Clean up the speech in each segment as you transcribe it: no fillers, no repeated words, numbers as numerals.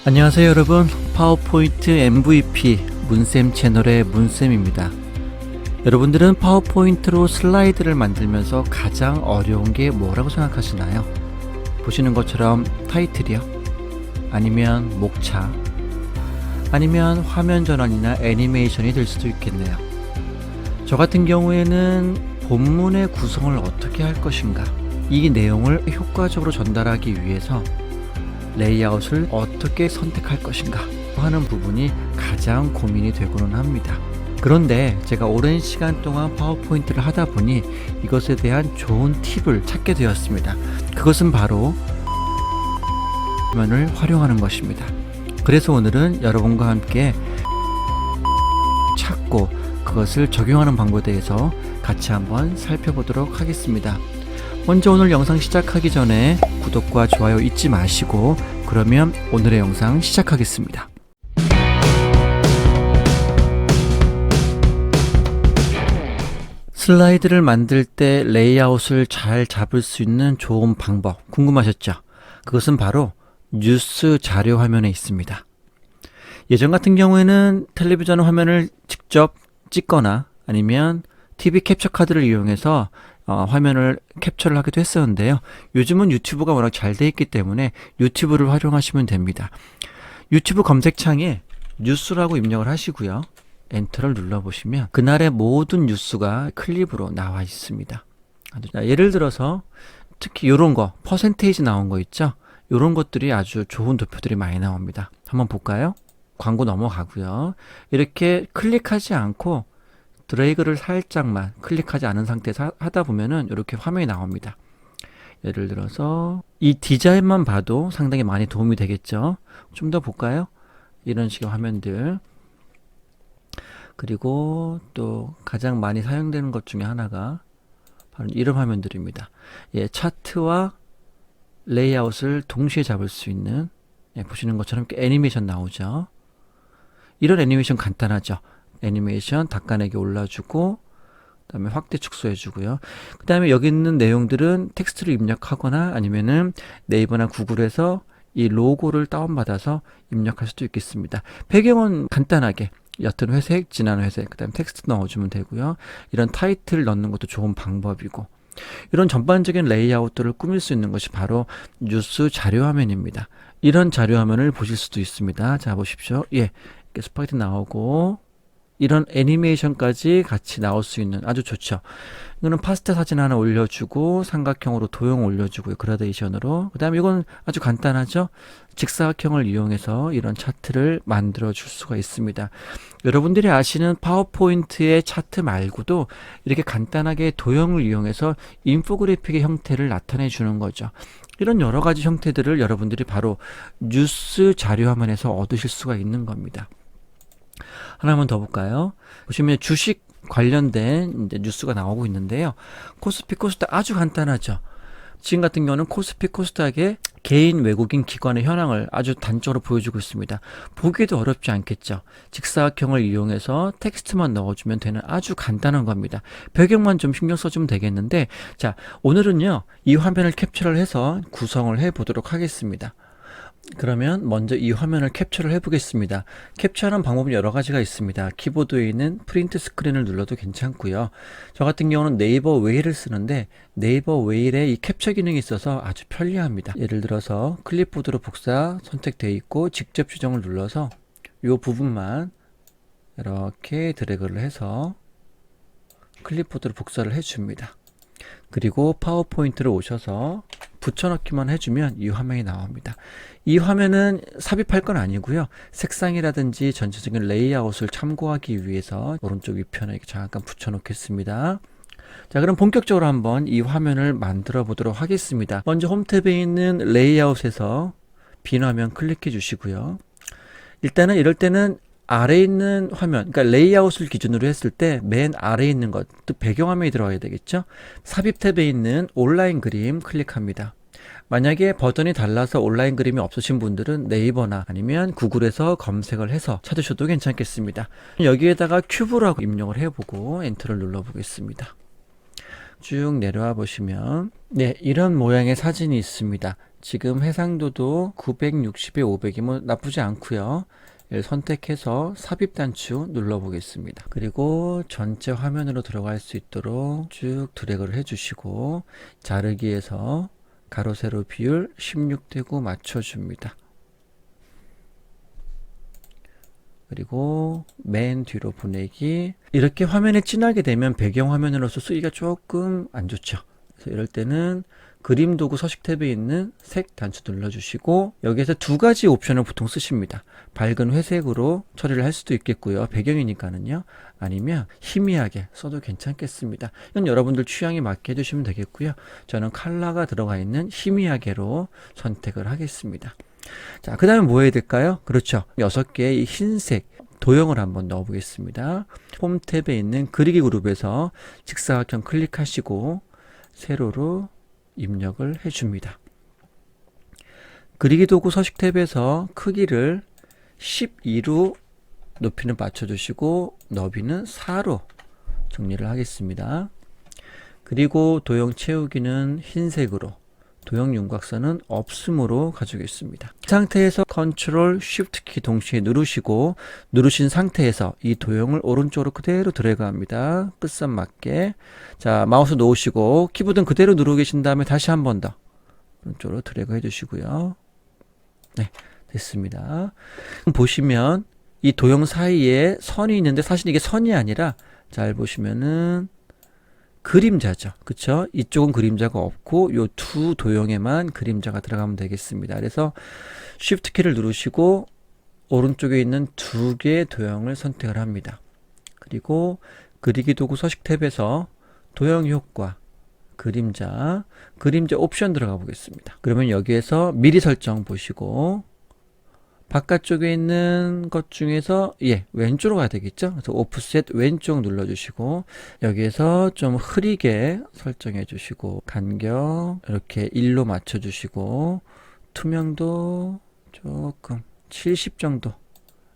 안녕하세요 여러분, 파워포인트 MVP 문쌤 채널의 문쌤입니다. 여러분들은 파워포인트로 슬라이드를 만들면서 가장 어려운 게 뭐라고 생각하시나요? 보시는 것처럼 타이틀이요? 아니면 목차? 아니면 화면 전환이나 애니메이션이 될 수도 있겠네요. 저 같은 경우에는 본문의 구성을 어떻게 할 것인가, 이 내용을 효과적으로 전달하기 위해서 레이아웃을 어떻게 선택할 것인가 하는 부분이 가장 고민이 되고는 합니다. 그런데 제가 오랜 시간 동안 파워포인트를 하다 보니 이것에 대한 좋은 팁을 찾게 되었습니다. 그것은 바로 화면을 활용하는 것입니다. 그래서 오늘은 여러분과 함께 찾고 그것을 적용하는 방법에 대해서 같이 한번 살펴보도록 하겠습니다. 먼저 오늘 영상 시작하기 전에 구독과 좋아요 잊지 마시고, 그러면 오늘의 영상 시작하겠습니다. 슬라이드를 만들 때 레이아웃을 잘 잡을 수 있는 좋은 방법 궁금하셨죠? 그것은 바로 뉴스 자료 화면에 있습니다. 예전 같은 경우에는 텔레비전 화면을 직접 찍거나 아니면 TV 캡처 카드를 이용해서 화면을 캡처를 하기도 했었는데요. 요즘은 유튜브가 워낙 잘 돼 있기 때문에 유튜브를 활용하시면 됩니다. 유튜브 검색창에 뉴스라고 입력을 하시고요. 엔터를 눌러보시면 그날의 모든 뉴스가 클립으로 나와 있습니다. 예를 들어서 특히 이런 거, 퍼센테이지 나온 거 있죠? 이런 것들이 아주 좋은 도표들이 많이 나옵니다. 한번 볼까요? 광고 넘어가고요. 이렇게 클릭하지 않고 드래그를 살짝만 클릭하지 않은 상태에서 하다 보면은 이렇게 화면이 나옵니다. 예를 들어서 이 디자인만 봐도 상당히 많이 도움이 되겠죠. 좀 더 볼까요? 이런 식의 화면들. 그리고 또 가장 많이 사용되는 것 중에 하나가 바로 이런 화면들입니다. 차트와 레이아웃을 동시에 잡을 수 있는, 보시는 것처럼 이렇게 애니메이션 나오죠. 이런 애니메이션 간단하죠. 애니메이션 닦아내기 올라주고, 그 다음에 확대 축소해 주고요. 그 다음에 여기 있는 내용들은 텍스트를 입력하거나 아니면은 네이버나 구글에서 이 로고를 다운받아서 입력할 수도 있겠습니다. 배경은 간단하게 옅은 회색, 진한 회색, 그 다음에 텍스트 넣어주면 되고요. 이런 타이틀 넣는 것도 좋은 방법이고, 이런 전반적인 레이아웃들을 꾸밀 수 있는 것이 바로 뉴스 자료 화면입니다. 이런 자료 화면을 보실 수도 있습니다. 자, 보십시오. 스파게티 나오고 이런 애니메이션까지 같이 나올 수 있는, 아주 좋죠. 이거는 파스타 사진 하나 올려주고 삼각형으로 도형 올려주고요. 그라데이션으로. 그 다음에 이건 아주 간단하죠. 직사각형을 이용해서 이런 차트를 만들어 줄 수가 있습니다. 여러분들이 아시는 파워포인트의 차트 말고도 이렇게 간단하게 도형을 이용해서 인포그래픽의 형태를 나타내 주는 거죠. 이런 여러 가지 형태들을 여러분들이 바로 뉴스 자료 화면에서 얻으실 수가 있는 겁니다. 하나만 더 볼까요? 보시면 주식 관련된 이제 뉴스가 나오고 있는데요. 코스피 코스닥 아주 간단하죠. 지금 같은 경우는 코스피 코스닥의 개인 외국인 기관의 현황을 아주 단적으로 보여주고 있습니다. 보기에도 어렵지 않겠죠. 직사각형을 이용해서 텍스트만 넣어주면 되는 아주 간단한 겁니다. 배경만 좀 신경 써주면 되겠는데, 자, 오늘은요 이 화면을 캡처를 해서 구성을 해 보도록 하겠습니다. 그러면 먼저 이 화면을 캡처를 해 보겠습니다. 캡처하는 방법은 여러 가지가 있습니다. 키보드에 있는 프린트 스크린을 눌러도 괜찮고요. 저 같은 경우는 네이버 웨이를 쓰는데 네이버 웨이에 이 캡처 기능이 있어서 아주 편리합니다. 예를 들어서 클립보드로 복사 선택되어 있고 직접 지정을 눌러서 이 부분만 이렇게 드래그를 해서 클립보드로 복사를 해줍니다. 그리고 파워포인트로 오셔서 붙여넣기만 해주면 이 화면이 나옵니다. 이 화면은 삽입할 건 아니고요. 색상이라든지 전체적인 레이아웃을 참고하기 위해서 오른쪽 위편에 이렇게 잠깐 붙여놓겠습니다. 자, 그럼 본격적으로 한번 이 화면을 만들어 보도록 하겠습니다. 먼저 홈탭에 있는 레이아웃에서 빈 화면 클릭해 주시고요. 일단은 이럴 때는 아래에 있는 화면, 그러니까 레이아웃을 기준으로 했을 때 맨 아래에 있는 것, 즉 배경화면이 들어가야 되겠죠. 삽입 탭에 있는 온라인 그림 클릭합니다. 만약에 버전이 달라서 온라인 그림이 없으신 분들은 네이버나 아니면 구글에서 검색을 해서 찾으셔도 괜찮겠습니다. 여기에다가 큐브라고 입력을 해보고 엔터를 눌러 보겠습니다. 쭉 내려와 보시면 이런 모양의 사진이 있습니다. 지금 해상도도 960에 500이면 나쁘지 않고요. 얘를 선택해서 삽입 단추 눌러 보겠습니다. 그리고 전체 화면으로 들어갈 수 있도록 쭉 드래그를 해주시고 자르기에서 가로 세로 비율 16대 9 맞춰줍니다. 그리고 맨 뒤로 보내기. 이렇게 화면에 진하게 되면 배경 화면으로서 쓰기가 조금 안 좋죠. 그래서 이럴 때는 그림 도구 서식 탭에 있는 색 단추 눌러주시고 여기에서 두 가지 옵션을 보통 쓰십니다. 밝은 회색으로 처리를 할 수도 있겠고요. 배경이니까는요. 아니면 희미하게 써도 괜찮겠습니다. 이건 여러분들 취향에 맞게 해주시면 되겠고요. 저는 컬러가 들어가 있는 희미하게로 선택을 하겠습니다. 자, 그 다음에 뭐 해야 될까요? 그렇죠. 6개의 흰색 도형을 한번 넣어 보겠습니다. 홈 탭에 있는 그리기 그룹에서 직사각형 클릭하시고 세로로 입력을 해줍니다. 그리기 도구 서식 탭에서 크기를 12로 높이는 맞춰주시고 너비는 4로 정리를 하겠습니다. 그리고 도형 채우기는 흰색으로, 도형 윤곽선은 없음으로 가져오겠습니다. 이 상태에서 컨트롤 쉬프트 키 동시에 누르시고 누르신 상태에서 이 도형을 오른쪽으로 그대로 드래그합니다. 끝선 맞게. 자, 마우스 놓으시고 키보드는 그대로 누르고 계신 다음에 다시 한 번 더 오른쪽으로 드래그 해주시고요. 네, 됐습니다. 보시면 이 도형 사이에 선이 있는데 사실 이게 선이 아니라 잘 보시면은 그림자죠. 그쵸? 이쪽은 그림자가 없고 요 두 도형에만 그림자가 들어가면 되겠습니다. 그래서 Shift 키를 누르시고 오른쪽에 있는 두 개의 도형을 선택을 합니다. 그리고 그리기 도구 서식 탭에서 도형 효과, 그림자 옵션 들어가 보겠습니다. 그러면 여기에서 미리 설정 보시고 바깥쪽에 있는 것 중에서 왼쪽으로 가야 되겠죠. 그래서 오프셋 왼쪽 눌러주시고 여기에서 좀 흐리게 설정해 주시고 간격 이렇게 1로 맞춰주시고 투명도 조금 70 정도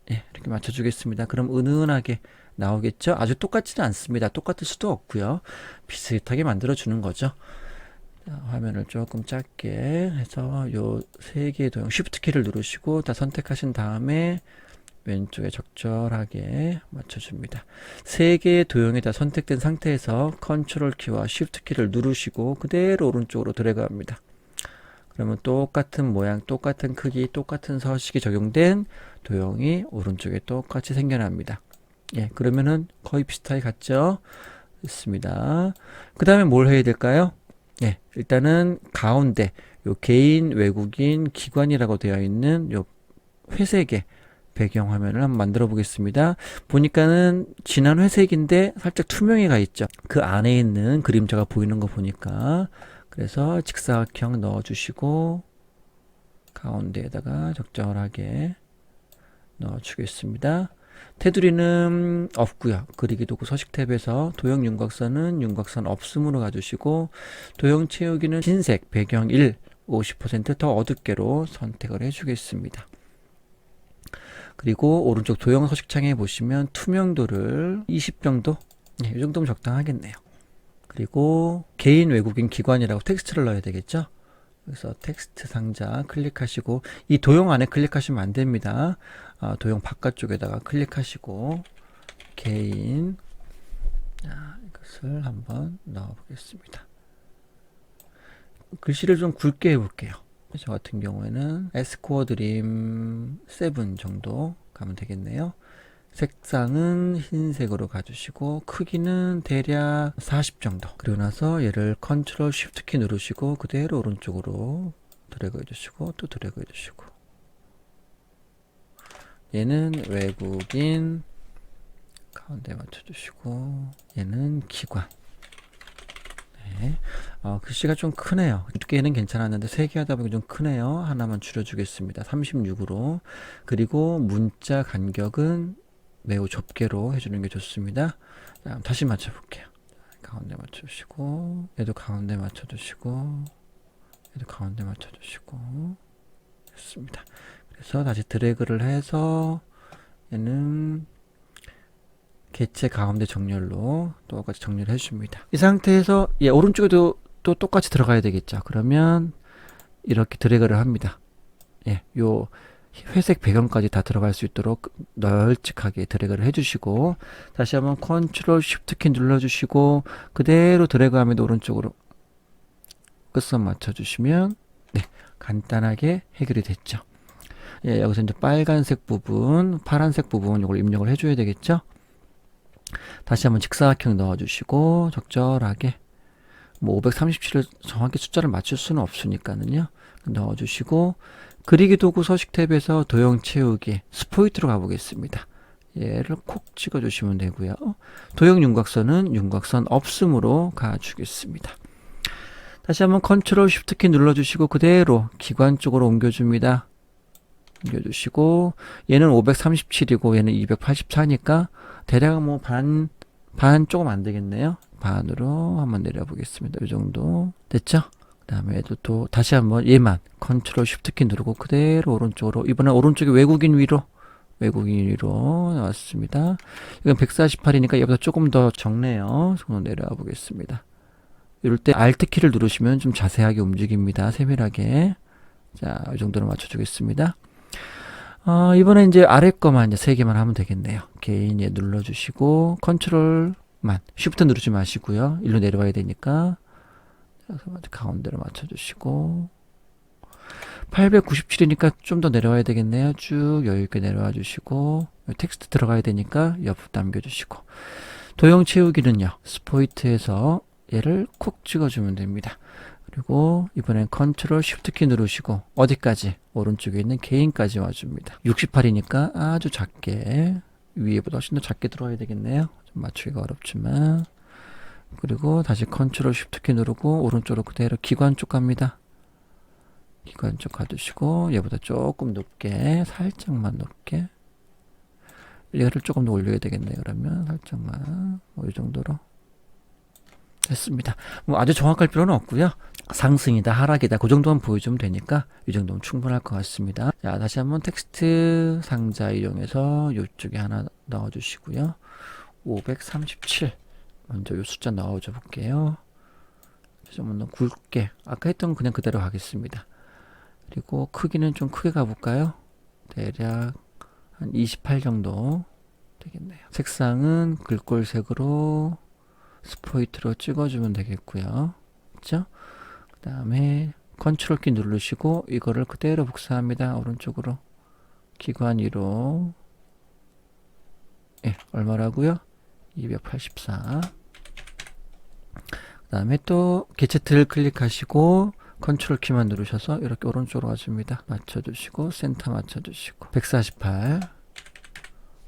이렇게 맞춰주겠습니다. 그럼 은은하게 나오겠죠. 아주 똑같지는 않습니다. 똑같을 수도 없고요. 비슷하게 만들어 주는 거죠. 화면을 조금 작게 해서 요 세 개의 도형 Shift 키를 누르시고 다 선택하신 다음에 왼쪽에 적절하게 맞춰줍니다. 세 개의 도형이 다 선택된 상태에서 컨트롤 키와 Shift 키를 누르시고 그대로 오른쪽으로 드래그합니다. 그러면 똑같은 모양, 똑같은 크기, 똑같은 서식이 적용된 도형이 오른쪽에 똑같이 생겨납니다. 그러면은 거의 비슷하게 같죠? 됐습니다. 그 다음에 뭘 해야 될까요? 일단은 가운데 요 개인, 외국인, 기관이라고 되어 있는 요 회색의 배경 화면을 한번 만들어 보겠습니다. 보니까는 진한 회색인데 살짝 투명해가 있죠. 그 안에 있는 그림자가 보이는 거 보니까 그래서 직사각형 넣어 주시고 가운데에다가 적절하게 넣어 주겠습니다. 테두리는 없고요. 그리기 도구 서식 탭에서 도형 윤곽선은 윤곽선 없음으로 가주시고 도형 채우기는 흰색 배경 1 50%더 어둡게로 선택을 해주겠습니다. 그리고 오른쪽 도형 서식창에 보시면 투명도를 20 정도? 이 정도면 적당하겠네요. 그리고 개인, 외국인, 기관이라고 텍스트를 넣어야 되겠죠? 그래서 텍스트 상자 클릭하시고 이 도형 안에 클릭하시면 안 됩니다. 도형 바깥쪽에다가 클릭하시고 개인 이것을 한번 넣어 보겠습니다. 글씨를 좀 굵게 해볼게요. 저 같은 경우에는 에스코어 드림 7 정도 가면 되겠네요. 색상은 흰색으로 가주시고 크기는 대략 40 정도. 그리고 나서 얘를 컨트롤 쉬프트 키 누르시고 그대로 오른쪽으로 드래그 해주시고 또 드래그 해주시고 얘는 외국인 가운데 맞춰주시고 얘는 기관. 글씨가 좀 크네요. 두께는 괜찮았는데 3개 하다 보니 좀 크네요. 하나만 줄여주겠습니다. 36으로. 그리고 문자 간격은 매우 좁게로 해주는 게 좋습니다. 자, 다시 맞춰볼게요. 가운데 맞춰주시고 얘도 가운데 맞춰주시고 얘도 가운데 맞춰주시고 됐습니다. 그래서 다시 드래그를 해서 얘는 개체 가운데 정렬로 똑같이 정리를 해줍니다. 이 상태에서 오른쪽에도 또 똑같이 들어가야 되겠죠. 그러면 이렇게 드래그를 합니다. 예, 요 회색 배경까지 다 들어갈 수 있도록 널찍하게 드래그를 해주시고, 다시 한번 컨트롤 쉬프트 키 눌러주시고 그대로 드래그하면 오른쪽으로 끝선 맞춰주시면 네, 간단하게 해결이 됐죠. 예, 여기서 이제 빨간색 부분, 파란색 부분 이걸 입력을 해줘야 되겠죠. 다시 한번 직사각형 넣어주시고 적절하게, 뭐 537을 정확히 숫자를 맞출 수는 없으니까는요, 넣어주시고 그리기 도구 서식 탭에서 도형 채우기 스포이트로 가보겠습니다. 얘를 콕 찍어주시면 되고요. 도형 윤곽선은 윤곽선 없음으로 가주겠습니다. 다시 한번 컨트롤 쉬프트 키 눌러주시고 그대로 기관 쪽으로 옮겨줍니다. 옮겨주시고 얘는 537이고 얘는 284니까 대략 뭐 반 조금 안 되겠네요. 반으로 한번 내려보겠습니다. 이 정도 됐죠? 그 다음에 또 다시 한번 얘만 컨트롤 쉬프트 키 누르고 그대로 오른쪽으로, 이번엔 오른쪽에 외국인 위로 나왔습니다. 이건 148이니까 얘보다 조금 더 적네요. 조금 내려와 보겠습니다. 이럴 때 Alt 키를 누르시면 좀 자세하게 움직입니다. 세밀하게. 자, 이 정도로 맞춰주겠습니다. 이번에 이제 아래 거만 이제 3개만 하면 되겠네요. 개인 예 눌러주시고 컨트롤만 쉬프트 누르지 마시고요. 일로 내려와야 되니까 가운데로 맞춰주시고 897이니까 좀 더 내려와야 되겠네요. 쭉 여유있게 내려와 주시고 텍스트 들어가야 되니까 옆으로 남겨주시고, 도형 채우기는요 스포이트에서 얘를 콕 찍어주면 됩니다. 그리고 이번엔 컨트롤 쉬프트 키 누르시고 어디까지? 오른쪽에 있는 개인까지 와줍니다. 68이니까 아주 작게, 위에보다 훨씬 더 작게 들어와야 되겠네요. 좀 맞추기가 어렵지만. 그리고 다시 컨트롤 쉬프트 키 누르고 오른쪽으로 그대로 기관 쪽 갑니다. 기관 쪽 가두시고 얘보다 조금 높게, 살짝만 높게, 얘를 조금 더 올려야 되겠네요. 그러면 살짝만 이 정도로 됐습니다. 뭐 아주 정확할 필요는 없고요. 상승이다 하락이다 그 정도만 보여주면 되니까 이 정도면 충분할 것 같습니다. 자, 다시 한번 tekst 상자 이용해서 이쪽에 하나 넣어주시고요. 537 먼저 이 숫자 넣어줘 볼게요. 좀 더 굵게, 아까 했던 그냥 그대로 하겠습니다. 그리고 크기는 좀 크게 가볼까요? 대략 한 28 정도 되겠네요. 색상은 글꼴색으로 스포이트로 찍어주면 되겠고요. 그렇죠? 그 다음에 컨트롤 키 누르시고 이거를 그대로 복사합니다. 오른쪽으로 기관 위로. 예, 얼마라고요? 284. 그 다음에 또 개체틀 클릭하시고 컨트롤 키만 누르셔서 이렇게 오른쪽으로 와줍니다. 맞춰주시고 센터 맞춰주시고 148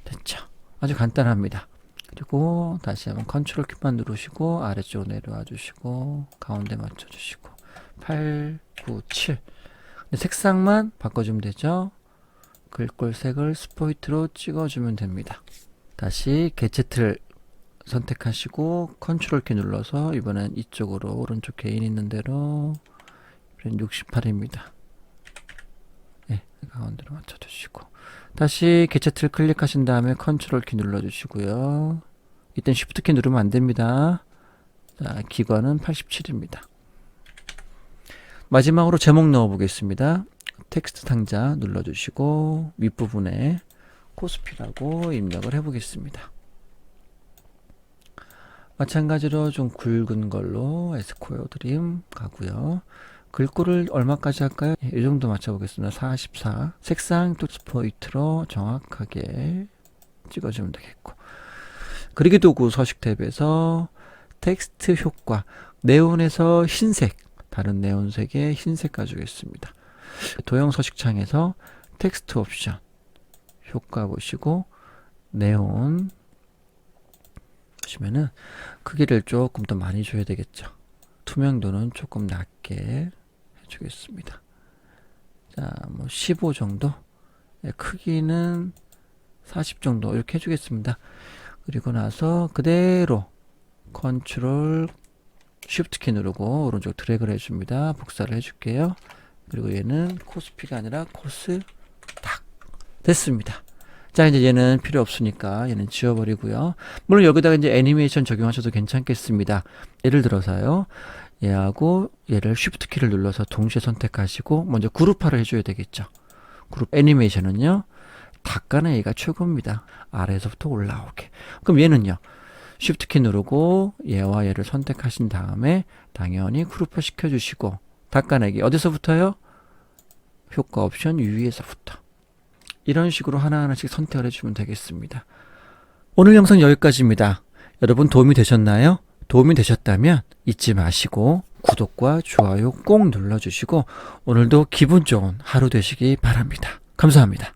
됐죠? 아주 간단합니다. 그리고 다시 한번 컨트롤 키만 누르시고 아래쪽으로 내려와 주시고 가운데 맞춰 주시고 8, 9, 7 색상만 바꿔주면 되죠. 글꼴색을 스포이트로 찍어주면 됩니다. 다시 개체틀 선택하시고 컨트롤 키 눌러서 이번엔 이쪽으로 오른쪽 개인 있는 대로 68입니다. 네, 가운데로 맞춰 주시고 다시 개체틀 클릭하신 다음에 컨트롤 키 눌러주시고요. 이땐 쉬프트 키 누르면 안 됩니다. 자, 기관은 87입니다. 마지막으로 제목 넣어 보겠습니다. 텍스트 상자 눌러주시고 윗부분에 코스피라고 입력을 해 보겠습니다. 마찬가지로 좀 굵은 걸로 에스코어 드림 가고요. 글꼴을 얼마까지 할까요? 이 정도 맞춰보겠습니다. 44. 색상 또 스포이트로 정확하게 찍어주면 되겠고, 그리기 도구 서식 탭에서 텍스트 효과, 네온에서 흰색, 다른 네온색에 흰색 가주겠습니다. 도형 서식 창에서 텍스트 옵션 효과 보시고 네온 보시면은 크기를 조금 더 많이 줘야 되겠죠. 투명도는 조금 낮게 해주겠습니다. 자, 뭐 15 정도, 크기는 40 정도 이렇게 해주겠습니다. 그리고 나서 그대로 컨트롤 쉬프트 키 누르고 오른쪽 드래그를 해줍니다. 복사를 해줄게요. 그리고 얘는 코스피가 아니라 코스 딱 됐습니다. 자, 이제 얘는 필요 없으니까 얘는 지워버리고요. 물론 여기다가 이제 애니메이션 적용하셔도 괜찮겠습니다. 예를 들어서요. 얘하고 얘를 Shift 키를 눌러서 동시에 선택하시고 먼저 그룹화를 해줘야 되겠죠. 그룹 애니메이션은요. 닦아내 얘가 최고입니다. 아래에서부터 올라오게. 그럼 얘는요. Shift 키 누르고 얘와 얘를 선택하신 다음에 당연히 그룹화 시켜주시고 닦아내기 어디서부터요? 효과 옵션 위에서부터. 이런 식으로 하나하나씩 선택을 해주면 되겠습니다. 오늘 영상 여기까지입니다. 여러분 도움이 되셨나요? 도움이 되셨다면 잊지 마시고 구독과 좋아요 꼭 눌러주시고 오늘도 기분 좋은 하루 되시기 바랍니다. 감사합니다.